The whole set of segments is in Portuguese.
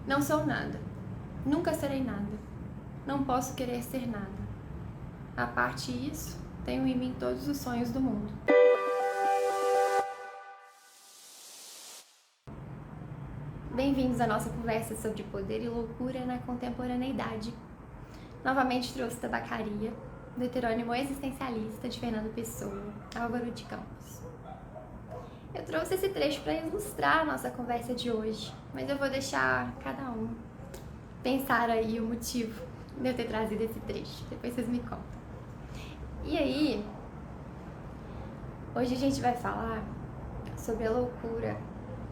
Não sou nada. Nunca serei nada. Não posso querer ser nada. A parte disso, tenho em mim todos os sonhos do mundo. Bem-vindos à nossa conversa sobre poder e loucura na contemporaneidade. Novamente trouxe Tabacaria, do heterônimo existencialista de Fernando Pessoa, Álvaro de Campos. Eu trouxe esse trecho para ilustrar a nossa conversa de hoje, mas eu vou deixar cada um pensar aí o motivo de eu ter trazido esse trecho, depois vocês me contam. E aí, hoje a gente vai falar sobre a loucura,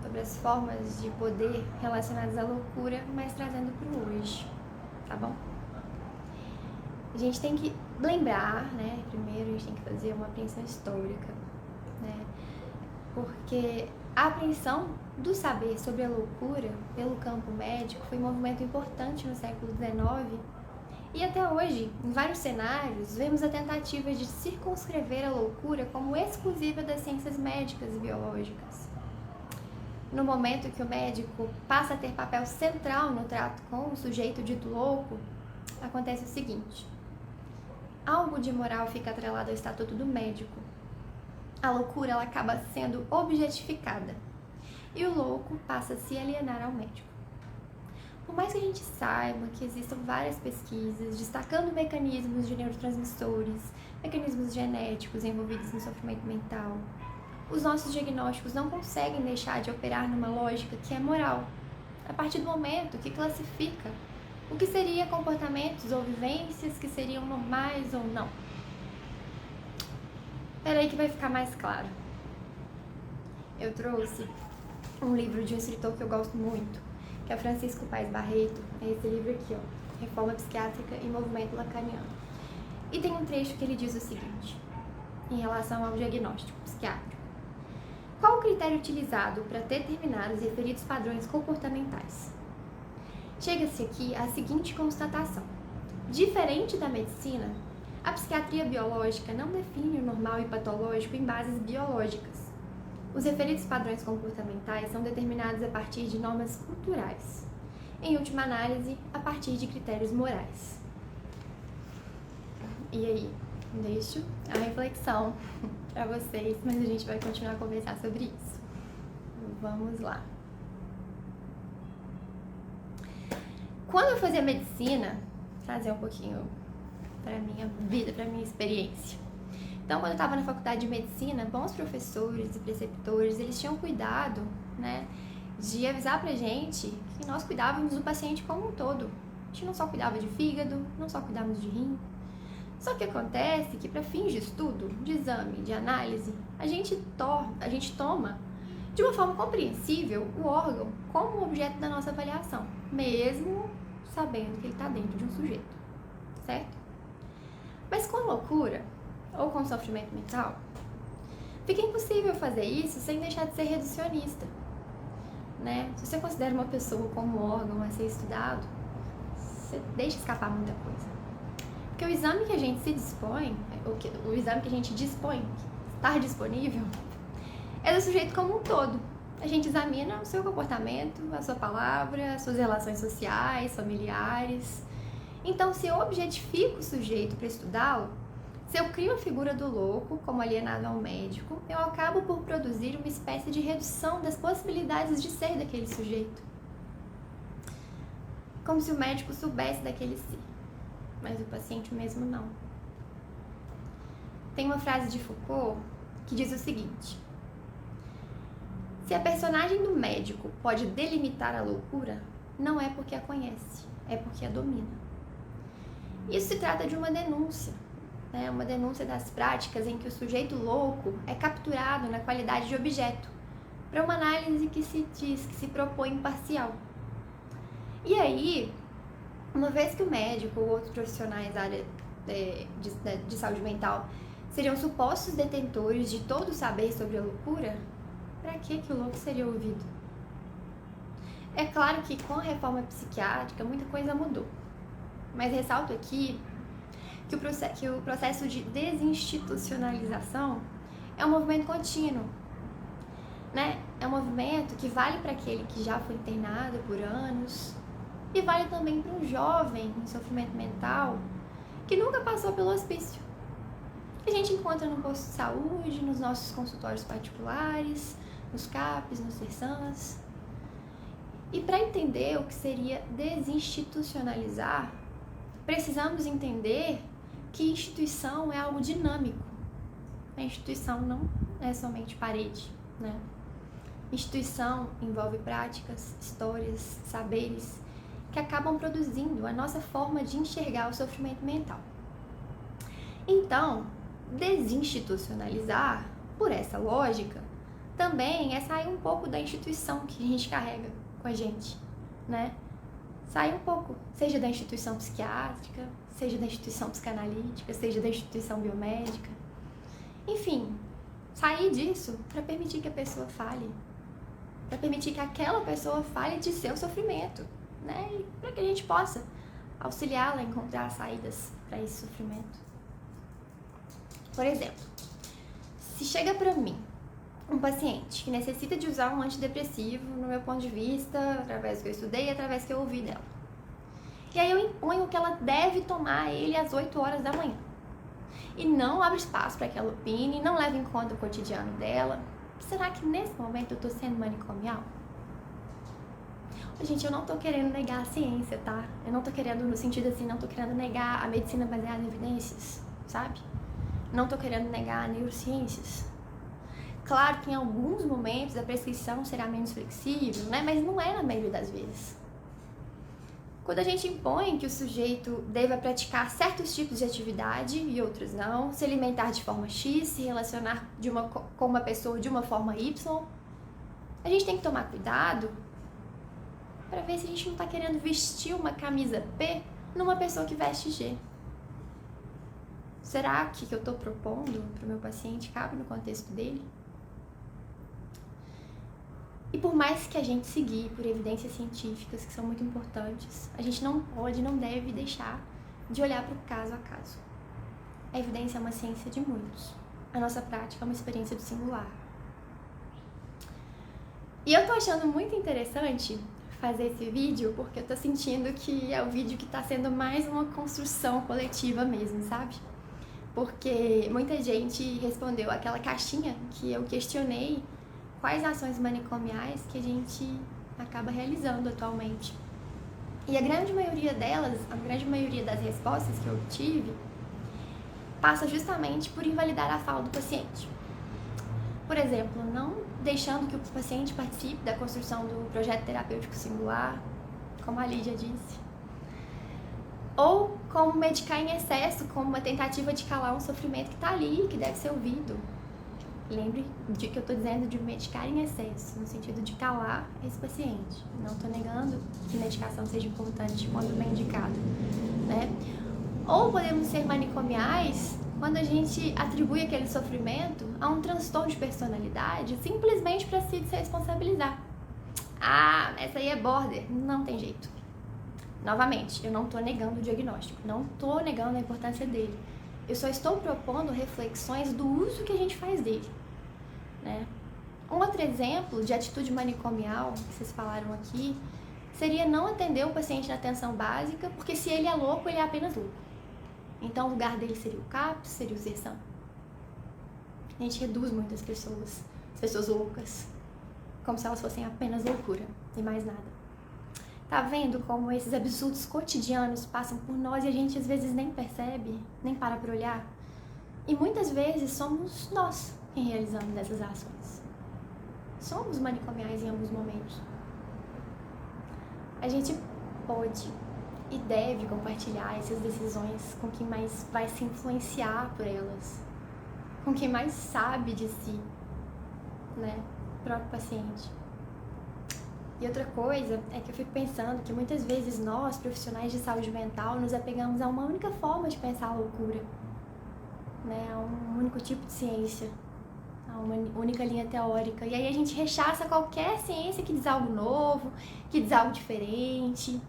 sobre as formas de poder relacionadas à loucura, mas trazendo para o hoje, tá bom? A gente tem que lembrar, né, primeiro a gente tem que fazer uma apreensão histórica, né, porque a apreensão do saber sobre a loucura pelo campo médico foi um movimento importante no século XIX e até hoje, em vários cenários, vemos a tentativa de circunscrever a loucura como exclusiva das ciências médicas e biológicas. No momento que o médico passa a ter papel central no trato com o sujeito dito louco, acontece o seguinte: algo de moral fica atrelado ao estatuto do médico. A loucura ela acaba sendo objetificada e o louco passa a se alienar ao médico. Por mais que a gente saiba que existam várias pesquisas destacando mecanismos de neurotransmissores, mecanismos genéticos envolvidos no sofrimento mental, os nossos diagnósticos não conseguem deixar de operar numa lógica que é moral, a partir do momento que classifica o que seria comportamentos ou vivências que seriam normais ou não. Espera aí que vai ficar mais claro. Eu trouxe um livro de um escritor que eu gosto muito, que é Francisco Paes Barreto. É esse livro aqui, ó, Reforma Psiquiátrica e Movimento Lacaniano. E tem um trecho que ele diz o seguinte, em relação ao diagnóstico psiquiátrico. Qual o critério utilizado para determinar os referidos padrões comportamentais? Chega-se aqui à seguinte constatação. Diferente da medicina, a psiquiatria biológica não define o normal e patológico em bases biológicas. Os referidos padrões comportamentais são determinados a partir de normas culturais. Em última análise, a partir de critérios morais. E aí, deixo a reflexão para vocês, mas a gente vai continuar a conversar sobre isso. Vamos lá. Quando eu fazia medicina, trazer um pouquinho para minha vida, para minha experiência. Então, quando eu estava na faculdade de medicina, bons professores e preceptores, eles tinham cuidado, né, de avisar pra gente que nós cuidávamos do paciente como um todo. A gente não só cuidava de fígado, não só cuidávamos de rim. Só que acontece que para fins de estudo, de exame, de análise, a gente toma de uma forma compreensível o órgão como objeto da nossa avaliação, mesmo sabendo que ele está dentro de um sujeito, certo? Mas com loucura, ou com sofrimento mental, fica impossível fazer isso sem deixar de ser reducionista, né? Se você considera uma pessoa como órgão a ser estudado, você deixa escapar muita coisa. Porque o exame que a gente se dispõe, o exame que a gente dispõe, estar disponível, é do sujeito como um todo. A gente examina o seu comportamento, a sua palavra, as suas relações sociais, familiares. Então, se eu objetifico o sujeito para estudá-lo, se eu crio a figura do louco como alienado ao médico, eu acabo por produzir uma espécie de redução das possibilidades de ser daquele sujeito. Como se o médico soubesse daquele si, mas o paciente mesmo não. Tem uma frase de Foucault que diz o seguinte: se a personagem do médico pode delimitar a loucura, não é porque a conhece, é porque a domina. Isso se trata de uma denúncia, né? Uma denúncia das práticas em que o sujeito louco é capturado na qualidade de objeto, para uma análise que se propõe imparcial. E aí, uma vez que o médico ou outros profissionais da área de saúde mental seriam supostos detentores de todo o saber sobre a loucura, para que o louco seria ouvido? É claro que com a reforma psiquiátrica muita coisa mudou, mas ressalto aqui que o processo de desinstitucionalização é um movimento contínuo, né? é um movimento que vale para aquele que já foi internado por anos e vale também para um jovem em sofrimento mental que nunca passou pelo hospício. A gente encontra no posto de saúde, nos nossos consultórios particulares, nos CAPs, nos CERSAMs. E para entender o que seria desinstitucionalizar, precisamos entender que instituição é algo dinâmico. A instituição não é somente parede, né? Instituição envolve práticas, histórias, saberes que acabam produzindo a nossa forma de enxergar o sofrimento mental. Então, desinstitucionalizar, por essa lógica, também é sair um pouco da instituição que a gente carrega com a gente, né? Sair um pouco, seja da instituição psiquiátrica, seja da instituição psicanalítica, seja da instituição biomédica. Enfim, sair disso para permitir que a pessoa fale, para permitir que aquela pessoa fale de seu sofrimento, né? E para que a gente possa auxiliá-la a encontrar saídas para esse sofrimento. Por exemplo, se chega para mim um paciente que necessita de usar um antidepressivo, no meu ponto de vista, através do que eu estudei e através do que eu ouvi dela. E aí eu imponho que ela deve tomar ele às 8 horas da manhã. E não abre espaço para que ela opine, não leva em conta o cotidiano dela. Será que nesse momento eu tô sendo manicomial? Gente, eu não tô querendo negar a ciência, tá? Eu não tô querendo, no sentido assim, não tô querendo negar a medicina baseada em evidências, sabe? Não tô querendo negar neurociências. Claro que em alguns momentos a prescrição será menos flexível, né? Mas não é na maioria das vezes. Quando a gente impõe que o sujeito deva praticar certos tipos de atividade e outros não, se alimentar de forma X, se relacionar com uma pessoa de uma forma Y, a gente tem que tomar cuidado para ver se a gente não está querendo vestir uma camisa P numa pessoa que veste G. Será que o que eu estou propondo para o meu paciente cabe no contexto dele? E por mais que a gente seguir por evidências científicas que são muito importantes, a gente não pode, não deve deixar de olhar para o caso a caso. A evidência é uma ciência de muitos. A nossa prática é uma experiência do singular. E eu tô achando muito interessante fazer esse vídeo porque eu tô sentindo que é o vídeo que tá sendo mais uma construção coletiva mesmo, sabe? Porque muita gente respondeu aquela caixinha que eu questionei quais ações manicomiais que a gente acaba realizando atualmente. E a grande maioria delas, a grande maioria das respostas que eu obtive, passa justamente por invalidar a fala do paciente. Por exemplo, não deixando que o paciente participe da construção do projeto terapêutico singular, como a Lídia disse. Ou como medicar em excesso, como uma tentativa de calar um sofrimento que está ali, que deve ser ouvido. Lembre de que eu estou dizendo de medicar em excesso, no sentido de calar esse paciente. Não estou negando que medicação seja importante quando bem indicada, né? Ou podemos ser manicomiais quando a gente atribui aquele sofrimento a um transtorno de personalidade simplesmente para se desresponsabilizar. Ah, essa aí é border. Não tem jeito. Novamente, eu não estou negando o diagnóstico, não estou negando a importância dele. Eu só estou propondo reflexões do uso que a gente faz dele, né? Um outro exemplo de atitude manicomial que vocês falaram aqui seria não atender o paciente na atenção básica, porque se ele é louco, ele é apenas louco. Então o lugar dele seria o CAPS, seria o ZERSAM. A gente reduz muito as pessoas loucas, como se elas fossem apenas loucura e mais nada. Tá vendo como esses absurdos cotidianos passam por nós e a gente às vezes nem percebe, nem para pra olhar? E muitas vezes somos nós quem realizamos essas ações. Somos manicomiais em alguns momentos. A gente pode e deve compartilhar essas decisões com quem mais vai se influenciar por elas, com quem mais sabe de si, né? O próprio paciente. E outra coisa é que eu fico pensando que muitas vezes nós, profissionais de saúde mental, nos apegamos a uma única forma de pensar a loucura, né? A um único tipo de ciência, a uma única linha teórica. E aí a gente rechaça qualquer ciência que diz algo novo, que diz algo diferente.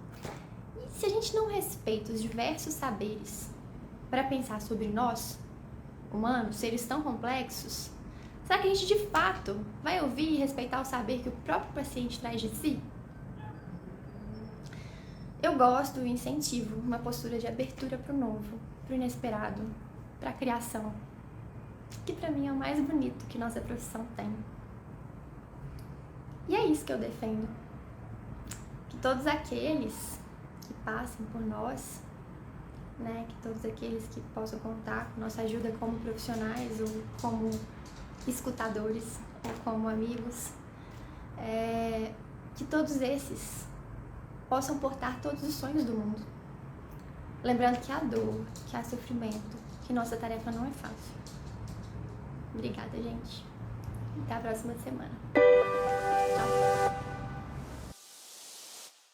E se a gente não respeita os diversos saberes para pensar sobre nós, humanos, seres tão complexos, Será que a gente de fato vai ouvir e respeitar o saber que o próprio paciente traz de si? Eu gosto e incentivo uma postura de abertura para o novo, para o inesperado, para a criação, que para mim é o mais bonito que nossa profissão tem. E é isso que eu defendo. Que todos aqueles que passem por nós, né, que todos aqueles que possam contar com nossa ajuda como profissionais ou como escutadores ou como amigos, que todos esses possam portar todos os sonhos do mundo. Lembrando que há dor, que há sofrimento, que nossa tarefa não é fácil. Obrigada, gente. Até a próxima semana. Tchau.